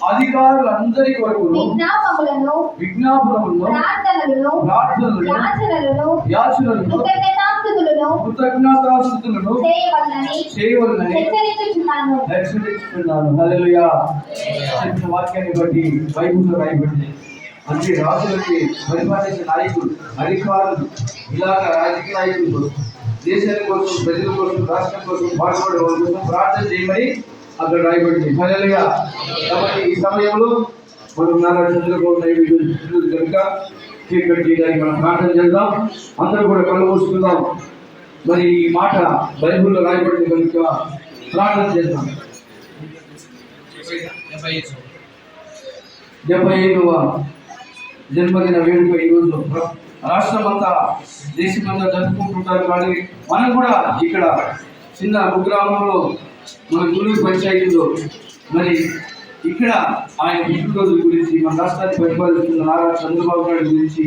అధికారులందరి కొరకు విజ్ఞాపనములను ప్రార్థనలను యాచనలను కృతజ్ఞతాస్తుతులను చేయవలనని హెచ్చరిస్తున్నాను. హల్లెలూయా. వాక్యాన్ని బట్టి బైబిల్లో రాయబడింది. అంటే రాజులకి పరిపాలించే నాయకులు, అధికారులు, ఇలాగ రాజకీయ నాయకులు దేశాల కోసం, ప్రజల కోసం, రాష్ట్రం కోసం, బాధపడే వాళ్ళ కోసం ప్రార్థన చేయమని అక్కడ రాయబడింది. హల్లెలూయా. కాబట్టి ఈ సమయంలో మనం చంద్రబాబు నాయుడు కనుక చీకటి చేయడానికి మనం ప్రార్థన చేద్దాం. అందరూ కూడా కళ్ళు మూసుకుందాం. మరి ఈ మాట బైబిల్లో రాయబడింది కనుక ప్రార్థన చేద్దాం. 75వ జన్మదిన వేడుక ఈరోజు రాష్ట్రమంతా, దేశమంతా జరుపుకుంటుంటారు. కానీ మనం కూడా ఇక్కడ చిన్న కుగ్రామంలో మన గుల్లూరు పంచాయతీలో మరి ఇక్కడ ఆయన పుట్టినరోజు గురించి, మన రాష్ట్రాన్ని పరిపాలిస్తున్న నారా చంద్రబాబు నాయుడు గురించి,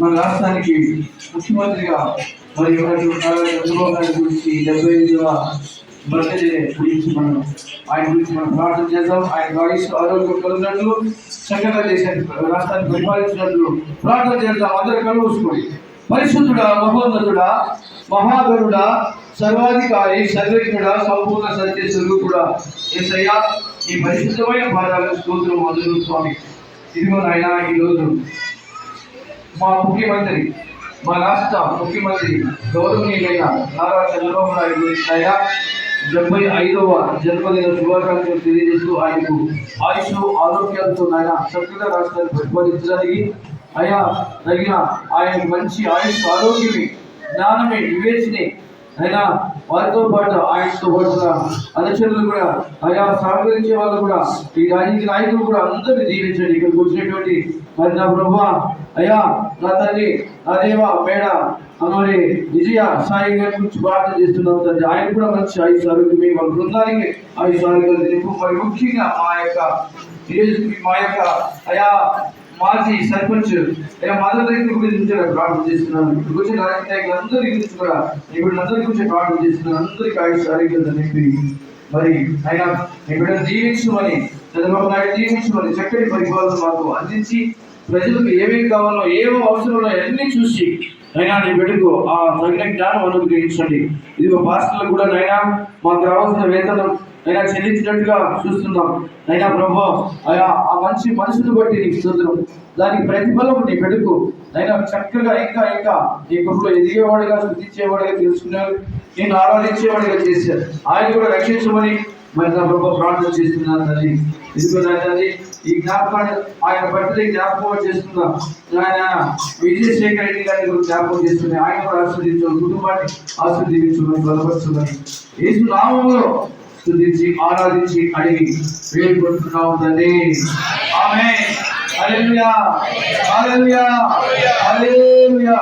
మన రాష్ట్రానికి ముఖ్యమంత్రిగా మరి నారా చంద్రబాబు నాయుడు గురించి 75వ బర్త్డే గురించి ఆయన గురించి మనం ప్రార్థన చేద్దాం. ఆయన ఆయుష్ ఆరోగ్యం కలిగినట్లు, చక్కగా చేశారు, రాష్ట్రాన్ని పరిపాలించినట్లు ప్రార్థన చేద్దాం. అందరూ కళ్ళు మూసుకొని. పరిశుద్ధుడా, మహోన్నతుడా, మహాగరుడా, సర్వాధికారి, సర్వజ్ఞుడా, సంపూర్ణ సత్య స్వరూపుడా, యేసయ్యా ఈ పరిశుద్ధమైన పాదాలకు స్తోత్రం అందుకు స్వామి. ఇదిగో నాయన, ఈరోజు మా ముఖ్యమంత్రి, మా రాష్ట్ర ముఖ్యమంత్రి గౌరవనీయులైన నారా చంద్రబాబు నాయుడు గురించి 75వ జన్మదిన శుభాకాంక్షలు తెలియజేస్తూ ఆయనకు ఆయుష్ ఆరోగ్యాలతో నాయన చక్కగా రాష్ట్రాన్ని పరిపాలించడానికి తగిన ఆయనకు మంచి ఆయుష్ ఆరోగ్యమే, జ్ఞానమే, వివేచనే అయినా వారితో పాటు ఆయనతో పాటుగా అనుచరులు కూడా, సహకరించే వాళ్ళు కూడా, ఈ రాజకీయ నాయకులు కూడా అందరినీ దీవించండి. ఇక్కడికి వచ్చినటువంటి మరి నా ప్రభువా, నా తల్లి, నా దేవ, మేడ మరి విజయ సాయి గారి గురించి ప్రార్థన చేస్తున్నాం తండ్రి. ఆయన కూడా మంచి ఆయుష్ ఆరోగ్యమే, వాళ్ళ బృందానికి ఆయుష్ ఆరోగ్యాలు తెలుపు. మరి ముఖ్యంగా మా యొక్క మాజీ సర్పంచ్ మదర్ దగ్గర గురించి ప్రార్థన చేస్తున్నాను. ఇప్పుడు వచ్చిన రాజకీయ నాయకులందరి గురించి కూడా, ఇప్పుడు అందరి గురించి ప్రార్థన చేస్తున్నాను. అందరికీ ఆయుష్ ఆరోగ్యాలు చెప్పి మరి ఆయన బిడ్డను దీవించమని, చంద్రబాబు నాయుడు దీవించమని, చక్కటి పరిపాలన మాకు అందించి ప్రజలకు ఏమేమి కావాలో, ఏమో అవసరంలో అన్ని చూసి అయినా నీ బిడ్డకు ఆ తగిన జ్ఞానం అనుగ్రహించండి. ఇదిగో పాస్టర్లకు కూడా నైనా మాకు రావాల్సిన వేతనం అయినా చెల్లించినట్టుగా చూస్తున్నాం. అయినా ప్రభు ఆ మంచి మనసును బట్టి నీకు స్తోత్రం. దానికి ప్రతిఫలం నీ బిడ్డకు అయినా చక్కగా ఇంకా ఇంకా నీ కృపలో ఎదిగేవాడిగా, స్తుతించేవాడిగా, తెలుసుకున్నారు, నేను ఆరాధించేవాడిగా చేశారు. ఆయన కూడా రక్షించమని మరి నా ప్రభు ప్రార్థన చేస్తున్నాను తల్లి. ఇదిగో నా తల్లి, ఈ జ్ఞాపకాన్ని ఆయన బర్త్డే జ్ఞాపకం చేస్తున్నాం. ఆయన విజయశేఖర రెడ్డి గారిని కూడా జ్ఞాపకం చేస్తున్నాయి. ఆయన కూడా ఆస్వాదించమని, కుటుంబాన్ని ఆస్వాదించమని, బలపరచమని యేసు నామములో స్తుతించి ఆరాధించి అడిగి వేడుకుంటున్నాము తండ్రి. ఆమేన్. హల్లెలూయా, హల్లెలూయా, హల్లెలూయా.